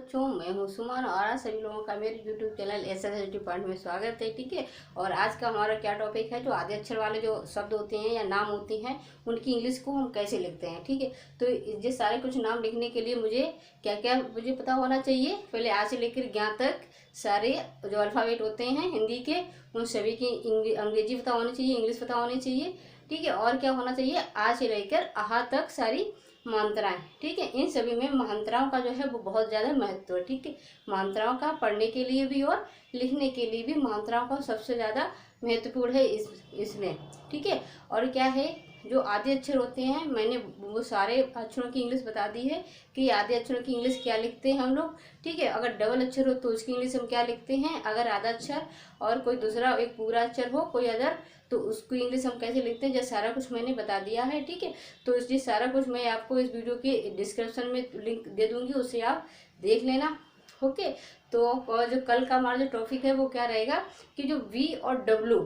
बच्चों, मैं हूँ सुमन और आज सभी लोगों का मेरे YouTube चैनल SSSD पॉइंट में स्वागत है। ठीक है। और आज का हमारा क्या टॉपिक है, जो आधे अक्षर वाले जो शब्द होते हैं या नाम होते हैं उनकी इंग्लिश को हम कैसे लिखते हैं। ठीक है। तो ये सारे कुछ नाम लिखने के लिए मुझे क्या क्या मुझे पता होना चाहिए। पहले आ से लेकर ज्ञ तक सारे जो अल्फ़ाबेट होते हैं हिंदी के, उन सभी की अंग्रेजी पता होनी चाहिए, इंग्लिश पता होनी चाहिए। ठीक है। और क्या होना चाहिए, आ से लेकर आहा तक सारी मात्राएं। ठीक है। इन सभी में मात्राओं का जो है वो बहुत ज़्यादा महत्व है। ठीक है। मात्राओं का पढ़ने के लिए भी और लिखने के लिए भी मात्राओं का सबसे ज़्यादा महत्वपूर्ण है इसमें। ठीक है। और क्या है, जो आधे अक्षर होते हैं मैंने वो सारे अक्षरों की इंग्लिश बता दी है कि आधे अक्षरों की इंग्लिश क्या लिखते हैं हम लोग। ठीक है। अगर डबल अक्षर हो तो उसकी इंग्लिश हम क्या लिखते हैं, अगर आधा अक्षर और कोई दूसरा एक पूरा अक्षर हो कोई अदर, तो उसको इंग्लिश हम कैसे लिखते हैं, जैसे सारा कुछ मैंने बता दिया है। ठीक है। तो इसलिए सारा कुछ मैं आपको इस वीडियो के डिस्क्रिप्शन में लिंक दे दूंगी, उससे आप देख लेना। ओके। तो और जो कल का हमारा जो टॉपिक है वो क्या रहेगा कि जो वी और डब्लू,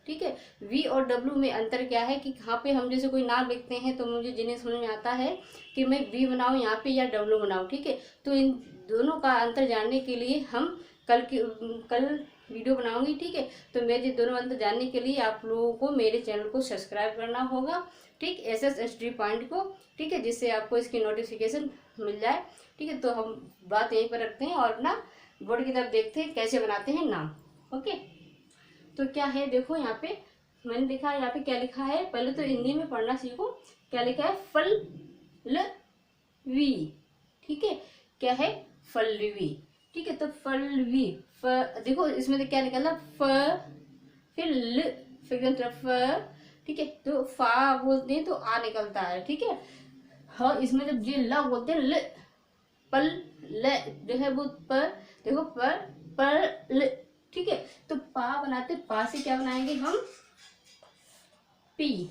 ठीक है, वी और डब्लू में अंतर क्या है, कि यहाँ पे हम जैसे कोई नाम लिखते हैं तो मुझे जिन्हें समझ में आता है कि मैं वी बनाऊँ यहाँ पे या डब्लू बनाऊँ। ठीक है। तो इन दोनों का अंतर जानने के लिए हम कल वीडियो बनाऊंगी। ठीक है। तो मेरे दोनों अंतर जानने के लिए आप लोगों को मेरे चैनल को सब्सक्राइब करना होगा, ठीक, SSSD पॉइंट को। ठीक है। जिससे आपको इसकी नोटिफिकेशन मिल जाए। ठीक है। तो हम बात यहीं पर रखते हैं और अपना बोर्ड की तरफ देखते हैं कैसे बनाते हैं नाम। ओके। तो क्या है, देखो यहाँ पे मैंने लिखा है, यहाँ पे क्या लिखा है, पहले तो हिंदी में पढ़ना सीखो। क्या लिखा है, फल-वी। ठीक है। क्या है, फलवी। ठीक है। तो फलवी, देखो इसमें तो क्या निकला, फ, फिर ल, फिर फ। ठीक है। तो फा बोलते हैं तो आ निकलता है। ठीक है। हाँ, इसमें जब ये ल बोलते हैं, ल, पल, ल जो है वो पर, देखो पर ल। ठीक है। तो पा बनाते, पा से क्या बनाएंगे हम, पी।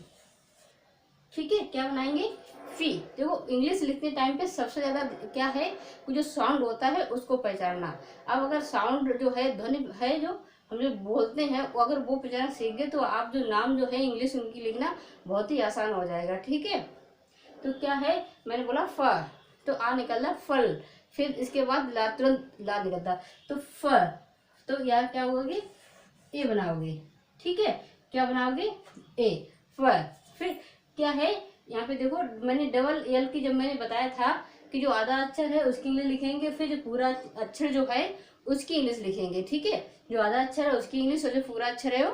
ठीक है। क्या बनाएंगे, फी। देखो इंग्लिश लिखते टाइम पे सबसे ज्यादा क्या है, जो साउंड होता है उसको पहचानना। अब अगर साउंड जो है, ध्वनि है जो हम जो बोलते हैं, वो अगर वो पहचानना सीख गए तो आप जो नाम जो है इंग्लिश उनकी लिखना बहुत ही आसान हो जाएगा। ठीक है। तो क्या है, मैंने बोला फ, तो आ निकलना फल, फिर इसके बाद ला, तुरंत ला निकलता, तो फ, तो यार क्या होगी, ए बनाओगे। ठीक है। क्या बनाओगे, ए, फ। फिर क्या है, यहाँ पे देखो मैंने डबल एल की जब मैंने बताया था कि जो आधा अक्षर है उसकी इंग्लिश लिखेंगे, फिर जो पूरा अक्षर जो है उसकी इंग्लिश लिखेंगे। ठीक है। जो आधा अक्षर है उसकी इंग्लिश और जो पूरा अक्षर है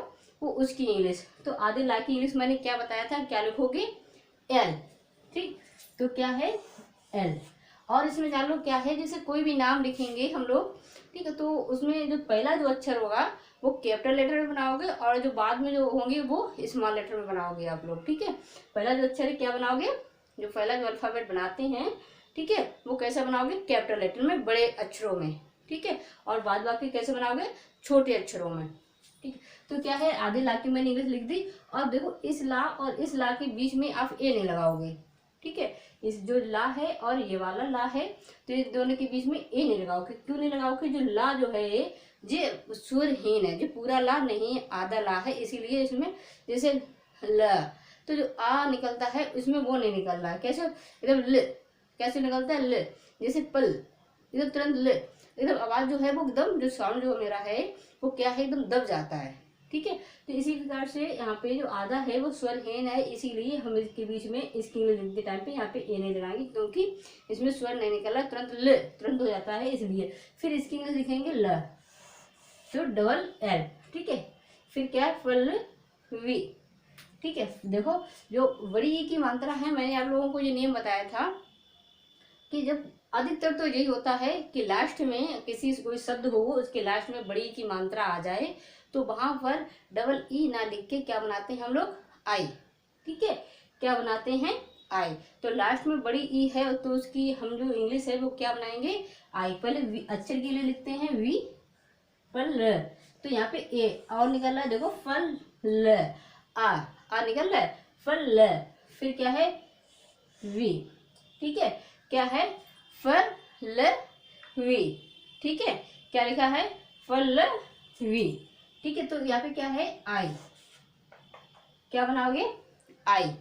वो उसकी इंग्लिश। तो आधे ला की इंग्लिश मैंने क्या बताया था, क्या लिखोगे, एल। ठीक। तो क्या है, एल। और इसमें जान लो क्या है, जैसे कोई भी नाम लिखेंगे हम लोग, ठीक है, तो उसमें जो पहला जो अक्षर होगा वो कैपिटल लेटर में बनाओगे और जो बाद में जो होंगे वो स्मॉल लेटर में बनाओगे आप लोग। ठीक है। पहला जो अक्षर है क्या बनाओगे, जो पहला जो अल्फाबेट बनाते हैं, ठीक है, वो कैसे बनाओगे, कैपिटल लेटर में, बड़े अक्षरों में। ठीक है। और बाद बाकी कैसे बनाओगे, छोटे अक्षरों में। ठीक। तो क्या है, आधे ला की मैंने इंग्लिश लिख दी। और देखो इस ला और इस ला के बीच में आप ए नहीं लगाओगे। ठीक है। इस जो ला है और ये वाला ला है, तो ये दोनों के बीच में ए नहीं लगाओगे। क्यों नहीं लगाओगे, जो ला जो है ये स्वरहीन है, जो पूरा ला नहीं आधा ला है, इसीलिए इसमें जैसे ल, तो जो आ निकलता है उसमें वो नहीं निकल रहा है। कैसे, एकदम ल, कैसे निकलता है, ल, जैसे पल, एकदम तुरंत ल, एकदम आवाज जो है वो एकदम, जो साउंड जो मेरा है वो क्या है, एकदम दब जाता है। ठीक है। तो इसी प्रकार से यहाँ पे जो आधा है वो स्वरहीन है, इसीलिए हम इसके बीच में इसकी इंग्लिश लिखते टाइम पे यहाँ पे ए नहीं लगाएंगे, क्योंकि इसमें स्वर नहीं निकला, तुरंत ल तुरंत हो जाता है इसलिए। फिर इसकी इंग्लिश लिखेंगे ल, तो डबल एल। ठीक है। फिर क्या है, फल वी। ठीक है। देखो जो बड़ी ई की मात्रा है, मैंने आप लोगों को ये नियम बताया था कि जब अधिकतर तो यही होता है कि लास्ट में किसी कोई शब्द हो उसके लास्ट में बड़ी की मात्रा आ जाए, तो वहां पर डबल ई ना लिख के क्या बनाते हैं हम लोग, आई। ठीक है। क्या बनाते हैं, आई। तो लास्ट में बड़ी ई है तो उसकी हम जो इंग्लिश है वो क्या बनाएंगे, आई। पहले अक्षर के लिए लिखते हैं वी, फल, तो यहाँ पे ए और निकल रहा है, देखो फल ल, आ निकल रहा है, फल। फिर क्या है, वी। ठीक है। क्या है, फल वी। ठीक है। क्या लिखा है, फल वी। ठीक है। तो यहाँ पे क्या है, आई। क्या बनाओगे, आई।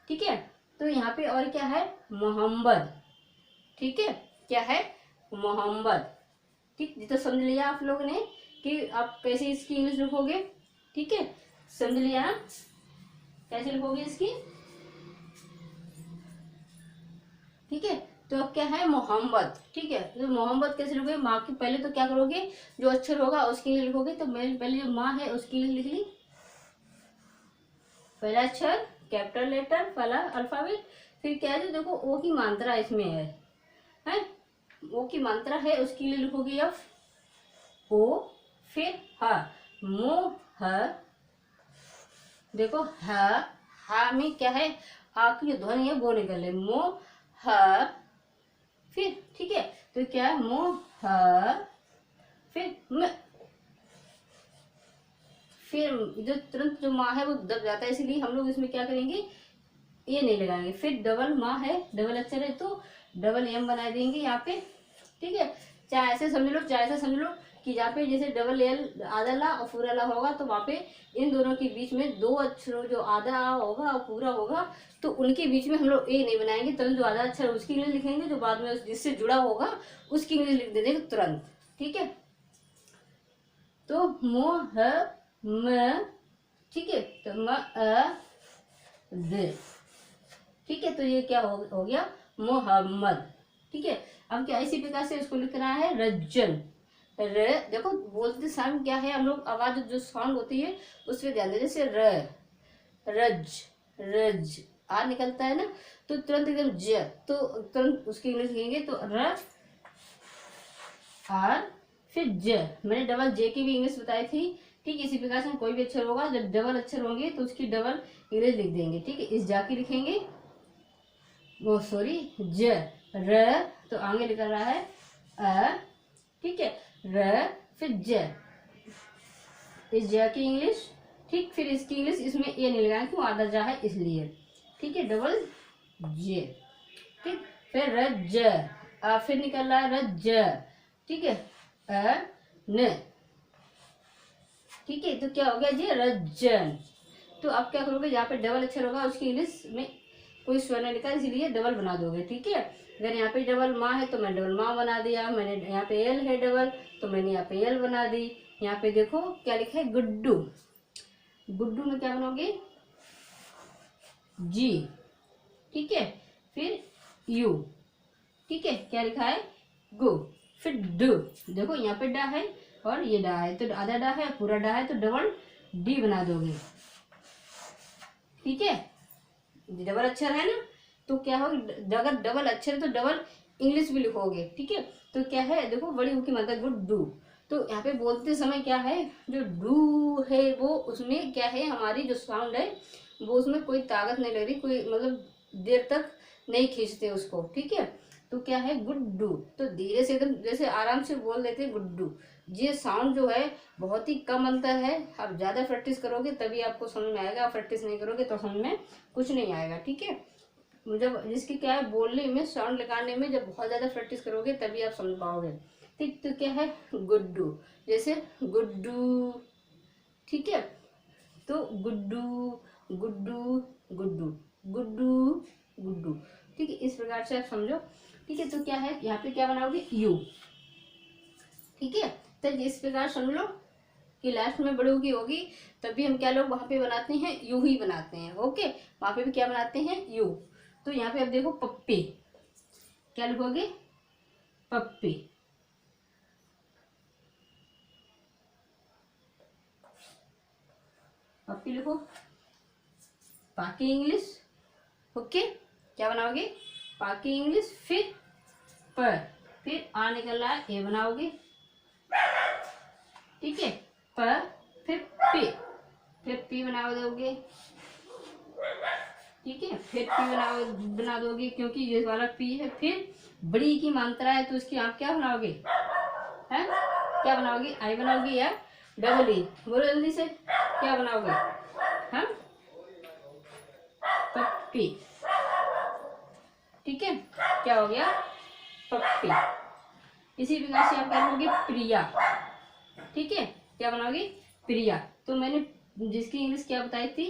ठीक है। तो यहाँ पे और क्या है, मोहम्मद। ठीक है। क्या है, मोहम्मद। ठीक, ये तो समझ लिया आप लोगों ने कि आप कैसे इसकी इंग्लिश लिखोगे। ठीक है, समझ लिया ना कैसे लिखोगे इसकी। ठीक है, तो अब क्या है मोहम्मद। ठीक है, तो मोहम्मद कैसे लिखोगे, माँ की पहले तो क्या करोगे, जो अक्षर होगा उसके लिए लिखोगे। तो मैंने पहले जो माँ है उसके लिए लिख ली, पहला अक्षर कैपिटल लेटर पहला अल्फाबेट। फिर क्या है, देखो ओ की मात्रा इसमें है ओ की मात्रा है, उसके लिए लिखोगे एफ ओ। फिर ह मो ह, देखो हा में क्या है, आ की जो ध्वनि है वो निकल ले, मो ह। फिर ठीक है, तो क्या है मो ह, फिर म। फिर जो तुरंत जो माँ है वो दब जाता है, इसलिए हम लोग इसमें क्या करेंगे, ये नहीं लगाएंगे। फिर डबल माँ है, डबल अक्षर है, तो डबल एम बना देंगे यहाँ पे। ठीक है, चाहे ऐसे समझ लो चाहे ऐसे समझ लो कि जहाँ पे जैसे डबल एल आधा ला और पूरा ला होगा, तो वहाँ पे इन दोनों के बीच में दो अक्षरों, जो आधा होगा और पूरा होगा, तो उनके बीच में हम लोग ए नहीं बनाएंगे। तुरंत जो आधा अक्षर उसकी इंग्लिश लिखेंगे, जो बाद में जिससे जुड़ा होगा उसकी इंग्लिश लिख देंगे तुरंत। ठीक है, तो मो ह म, ठीक है, तो म अ द। ठीक है, तो ये क्या हो गया मोहम्मद। ठीक है, अब क्या इसी प्रकार से इसको लिखना है रज्जन। र, देखो बोलते समय क्या है, हम लोग आवाज जो साउंड होती है उस पर ध्यान दें। जैसे र, रज, रज आ निकलता है ना, तो तुरंत एकदम ज, तो तुरंत उसकी इंग्लिश लिखेंगे, तो र आर, फिर ज। मैंने डबल जे की भी इंग्लिश बताई थी। ठीक, इसी प्रकार से कोई भी अक्षर होगा, जब डबल अक्षर होंगे तो उसकी डबल इंग्लिश लिख देंगे। ठीक है, इस जा की लिखेंगे, वो सॉरी ज, र, तो आगे निकल रहा है अ। ठीक है, र, फिर ज, इस ज की इंग्लिश। ठीक, फिर इसकी इंग्लिश इसमें ए नहीं लगाया, क्यों, आधा जा है इसलिए। ठीक है, डबल जे। ठीक, फिर रज, फिर निकल रहा है रज। ठीक है, अ न। ठीक है, तो क्या हो गया जी रज्जन। तो अब क्या करोगे, जहाँ पे डबल अक्षर होगा उसकी इंग्लिश में कोई स्वर नहीं लिखा, इसीलिए डबल बना दोगे। ठीक है, अगर यहाँ पे डबल माँ है तो मैंने डबल माँ बना दिया, मैंने यहाँ पे एल है डबल, तो मैंने यहाँ पे एल बना दी। यहाँ पे देखो क्या लिखा है गुड्डू, गुड्डू में क्या बनाओगे जी। ठीक है, फिर यू। ठीक है, क्या लिखा है गो। फिर डू, देखो यहाँ पे डा है और ये डा है, तो आधा डा है पूरा डा है, तो डबल डी बना दोगे। ठीक है, डबल अक्षर है ना, तो क्या होगा, अगर डबल अक्षर है तो डबल इंग्लिश भी लिखोगे। ठीक है, तो क्या है देखो बड़ी ऊ की मात्रा गुड डू, तो यहाँ पे बोलते समय क्या है, जो डू है वो उसमें क्या है, हमारी जो साउंड है वो उसमें कोई ताकत नहीं लग रही, कोई मतलब देर तक नहीं खींचते उसको। ठीक है, तो क्या है गुड्डू, तो धीरे से एकदम जैसे आराम से बोल देते हैं गुड्डू। ये साउंड जो है बहुत ही कम अंतर है, आप ज़्यादा प्रैक्टिस करोगे तभी आपको समझ में आएगा, प्रैक्टिस नहीं करोगे तो समझ में कुछ नहीं आएगा। ठीक है, जब जिसकी क्या है बोलने में साउंड लगाने में जब बहुत ज़्यादा प्रैक्टिस करोगे तभी आप समझ पाओगे। ठीक, तो क्या है गुड्डू, जैसे गुड्डू। ठीक है, तो गुड्डू गुड्डू गुड्डू गुड्डू गुड्डू। ठीक है, इस प्रकार से आप समझो। ठीक है, तो क्या है यहाँ पे क्या बनाओगे यू। ठीक है, तो इस प्रकार समझ लो कि लास्ट में बड़ों की होगी, तभी हम क्या लोग वहां पे बनाते हैं यू ही बनाते हैं। ओके, वहां पे भी क्या बनाते हैं यू। तो यहाँ पे अब देखो पप्पी, क्या लिखोगे पप्पी। पप्पी लिखो, बाकी इंग्लिश। ओके, क्या बनाओगे बाकी इंग्लिश, फिर पर, फिर आ निकल रहा है ए बनाओगे। ठीक है, पर, फिर पी बना दोगे। ठीक है, फिर पी बना दोगे, क्योंकि ये वाला पी है। फिर बड़ी की मात्रा है तो इसकी आप क्या बनाओगे, है क्या बनाओगे, आई बनाओगे या डबल ई, बोलो जल्दी से क्या बनाओगे, हाँ पप्पी। ठीक है, क्या हो गया पप्पी। इसी प्रकार से आप क्या बनाओगे प्रिया। ठीक है, क्या बनाओगे प्रिया। तो मैंने जिसकी इंग्लिश क्या बताई थी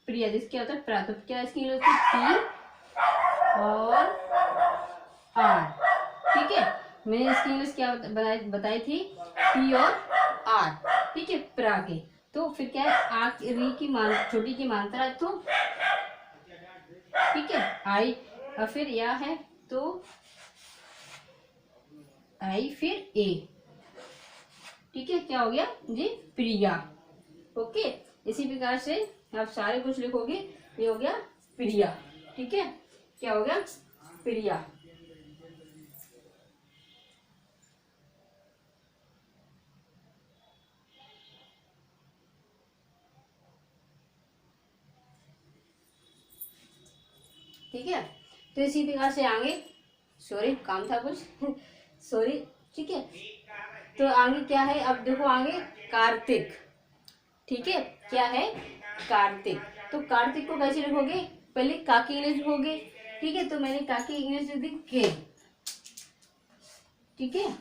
प्रिया, जिसकी होता है प्रा, तो क्या इसकी इंग्लिश थी पी और आर। ठीक है, मैंने इसकी इंग्लिश क्या बताई थी, पी और आर, ठीक है, प्रा की। तो फिर क्या है, आ री की छोटी की मात्रा, तो ठीक है आई, और फिर या है तो आई फिर ए, ठीक है, क्या हो गया जी, प्रिया। ओके, इसी प्रकार से आप सारे कुछ लिखोगे, ये हो गया प्रिया, ठीक है, क्या हो गया, प्रिया। ठीक है, तो इसी प्रकार से आगे, सॉरी काम था कुछ सॉरी, ठीक है, तो आगे क्या है, अब देखो आगे कार्तिक, ठीक है, क्या है, कार्तिक। तो कार्तिक को कैसे लिखोगे, पहले का की इंग्लिश लिखोगे, ठीक है, तो मैंने का की इंग्लिश लिख दी के, ठीक है,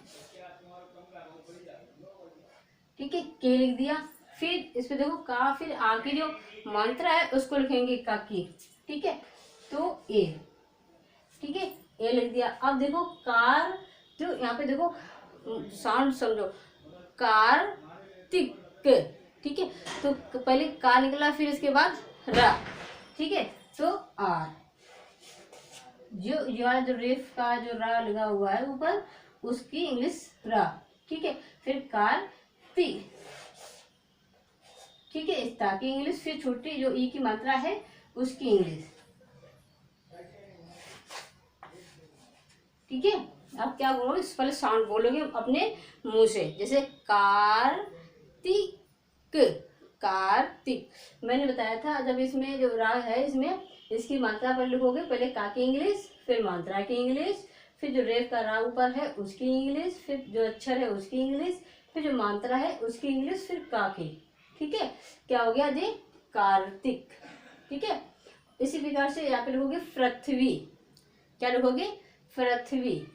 ठीक है, के लिख दिया। फिर इस पे देखो का, फिर आ की जो मात्रा है उसको लिखेंगे का की, ठीक है, तो ए, ठीक है, ए लिख दिया। अब देखो कार, जो यहाँ पे देखो साउंड समझो, कार्तिक, ठीक है, तो पहले का निकला, फिर इसके बाद रा, ठीक है, तो आर, जो रेफ का जो रा लगा हुआ है ऊपर, उसकी इंग्लिश रा, ठीक है, फिर कार्ति, ठीक है, इस ता की इंग्लिश, फिर छोटी जो ई की मात्रा है उसकी इंग्लिश, ठीक है। अब क्या बोलोगे, पहले साउंड बोलोगे अपने मुंह से, जैसे कार्तिक, कार्तिक। मैंने बताया था जब इसमें जो रा है, इसमें इसकी मात्रा पर लिखोगे, पहले का की इंग्लिश, फिर मात्रा की इंग्लिश, फिर जो रेफ का रा ऊपर है उसकी इंग्लिश, फिर जो अक्षर है उसकी इंग्लिश, फिर जो मात्रा है उसकी इंग्लिश, फिर का की, ठीक है, क्या हो गया जी, कार्तिक, ठीक है। इसी प्रकार से यहाँ पे लिखोगे पृथ्वी, क्या लिखोगे, पृथ्वी,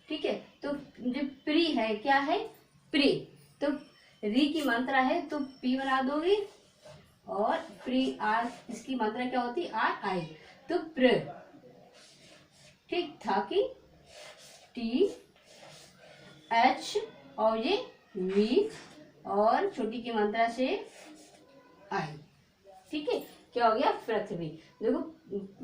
ठीक है, तो जो प्री है, क्या है, प्री, तो री की मात्रा है तो पी बना दोगे, और प्री आर, इसकी मात्रा क्या होती है, आर आई, तो प्र, ठीक, था कि टी एच, और ये वी, और छोटी की मात्रा से आई, ठीक है, क्या हो गया, पृथ्वी। देखो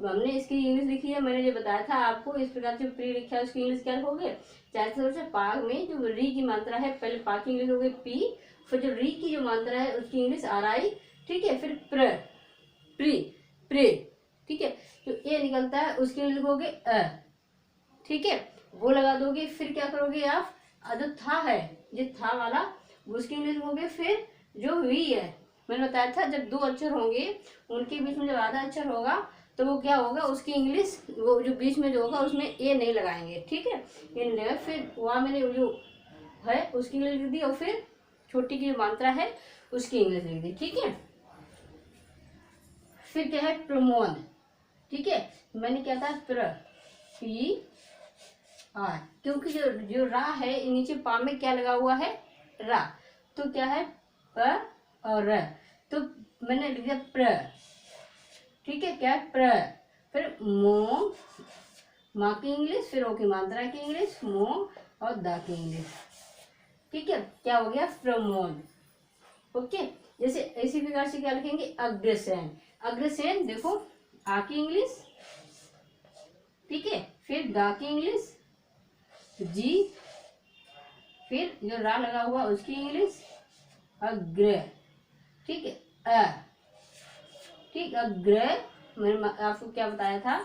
हमने इसकी इंग्लिश लिखी है, मैंने जो बताया था आपको, इस प्रकार से प्री लिखा है, उसकी इंग्लिश क्या लिखोगे, चाहे से पाक में जो री की मात्रा है, पहले पा की इंग्लिश हो गई पी, फिर जो री की जो मात्रा है उसकी इंग्लिश आर आई, ठीक है, फिर प्र, प्री, प्रे, ठीक है, जो ए निकलता है उसकी इंग्लिश लिखोगे अ, ठीक है, वो लगा दोगे। फिर क्या करोगे आप, जो था है, जो था वाला, उसकी इंग्लिश लिखोगे, फिर जो वी है, मैंने बताया था जब दो अक्षर होंगे उनके बीच में जब आधा अक्षर होगा तो वो क्या होगा, उसकी इंग्लिश, वो जो बीच में जो होगा उसमें ए नहीं लगाएंगे, ठीक है, ये नहीं लगाए। फिर वहाँ मैंने जो है उसकी इंग्लिश लिख दी, और फिर छोटी की जो मात्रा है उसकी इंग्लिश लिख दी, ठीक है। फिर क्या है, प्रमोद, ठीक है, मैंने क्या था, प्र, पी आर, क्योंकि जो जो रा है नीचे पा में क्या लगा हुआ है, रा, तो क्या है, प और र, तो मैंने लिख दिया प्र, ठीक है, क्या है, प्र, फिर मो, माँ की इंग्लिश, फिर ओ की मात्रा की इंग्लिश, मो, और दा की इंग्लिश, ठीक है, क्या हो गया, प्रमोद। ओके, जैसे इसी प्रकार से क्या लिखेंगे, अग्रसेन, अग्रसेन, देखो आ की इंग्लिश, ठीक है, फिर दा की इंग्लिश, जी, फिर जो रा लगा हुआ उसकी इंग्लिश, अग्र, ठीक है, अ, ठीक, अग्र। मैंने आपको क्या बताया था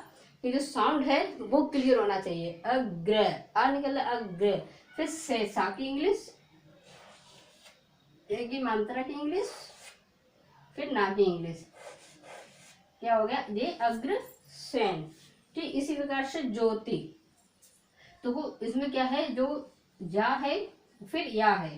कि जो साउंड है वो क्लियर होना चाहिए, अग्र, आ निकल अग्र, फिर से सा की इंग्लिश, एक की मात्रा की इंग्लिश, फिर ना की इंग्लिश, क्या हो गया ये, अग्रसेन, ठीक। इसी प्रकार से ज्योति, तो वो इसमें क्या है, जो जा है फिर या है,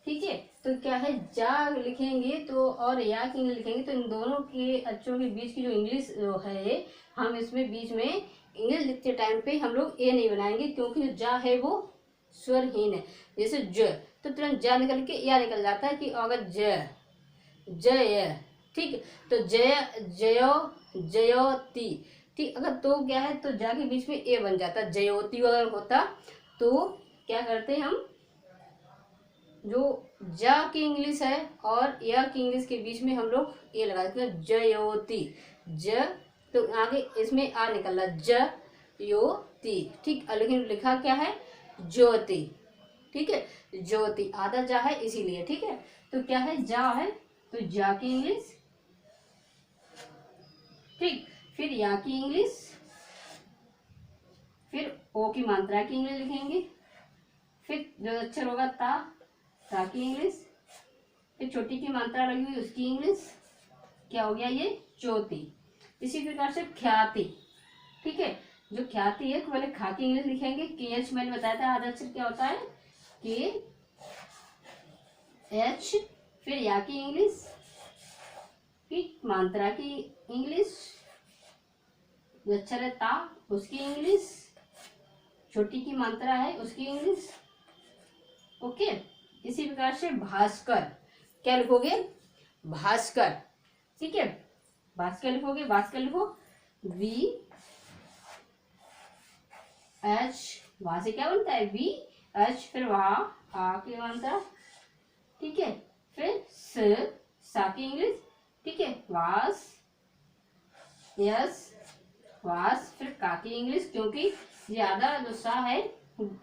ठीक है, तो क्या है, जा लिखेंगे तो और या की इंग्लिश लिखेंगे, तो इन दोनों के अक्षरों के बीच की जो इंग्लिश है, हम इसमें बीच में इंग्लिश लिखते टाइम पे हम लोग ए नहीं बनाएंगे, क्योंकि जो जा है वो स्वरहीन है। जैसे ज, तो तुरंत जा निकल के या निकल जाता है, कि अगर ज, जय, ठीक, तो जय, जयो, जयोती, ठीक, अगर तो क्या है, तो जा के बीच में ए बन जाता, जयोती अगर होता तो क्या करते हैं हम, जो जा की इंग्लिश है और या की इंग्लिश के बीच में हम लोग ये लगा देते हैं ज्योति, ज तो आगे इसमें आ निकला ज यो ती, ठीक। लेकिन लिखा क्या है, ज्योति, ठीक है। ज्योति आधा जा है इसीलिए, ठीक है। तो क्या है, जा है, तो जा की इंग्लिश, ठीक। फिर या की इंग्लिश, फिर ओ की मात्रा की इंग्लिश लिखेंगे, फिर जो अक्षर होगा ता की इंग्लिश, फिर छोटी की मात्रा लगी हुई उसकी इंग्लिश, क्या हो गया ये, ज्योति। इसी प्रकार से ख्याति, ठीक है। जो ख्याति है तो पहले खा की इंग्लिश लिखेंगे, के एच मैंने बताया था आधा अक्षर क्या होता है, के एच, फिर या की इंग्लिश, फिर मात्रा की इंग्लिश, जो अक्षर है ता उसकी इंग्लिश, छोटी की मात्रा है उसकी इंग्लिश, ओके। इसी प्रकार से भास्कर, क्या लिखोगे, भास्कर, ठीक है। भास्कर लिखोगे, भास्कर लिखो वी एच, वहां से क्या बनता है, वी एच, फिर वहा आ की मात्रा, ठीक है। फिर सा की इंग्लिश, ठीक है, वास, यस वास, फिर का की इंग्लिश, क्योंकि ये आधा जो सा है,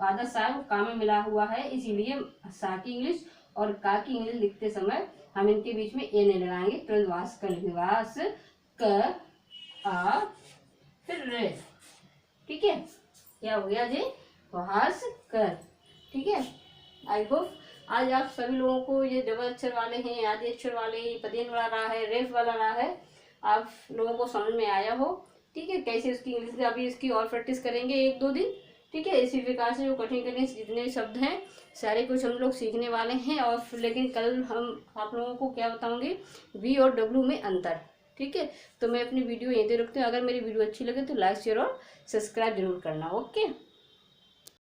आधा सा वो का में मिला हुआ है, इसीलिए सा की इंग्लिश और का की इंग्लिश लिखते समय हम इनके बीच में ए नहीं लगाएंगे, तुरंत वास कर लिखेंगे, वास क आ फिर रे, ठीक है। क्या हो गया जी, वास कर, ठीक है। आई होप आज आप सभी लोगों को ये डबल अक्षर वाले हैं, आधे अक्षर वाले, पदेन वाला रहा है, रेफ वाला रहा है, आप लोगों को समझ में आया हो, ठीक है। कैसे उसकी इंग्लिश, अभी इसकी और प्रैक्टिस करेंगे 1-2 दिन, ठीक है। इसी प्रकार से जो कठिन कठिन जितने भी शब्द हैं सारे कुछ हम लोग सीखने वाले हैं। और लेकिन कल हम आप लोगों को क्या बताऊंगी, वी और डब्ल्यू में अंतर, ठीक है। तो मैं अपनी वीडियो यहीं पे रखती हूँ। अगर मेरी वीडियो अच्छी लगे तो लाइक शेयर और सब्सक्राइब जरूर करना, ओके।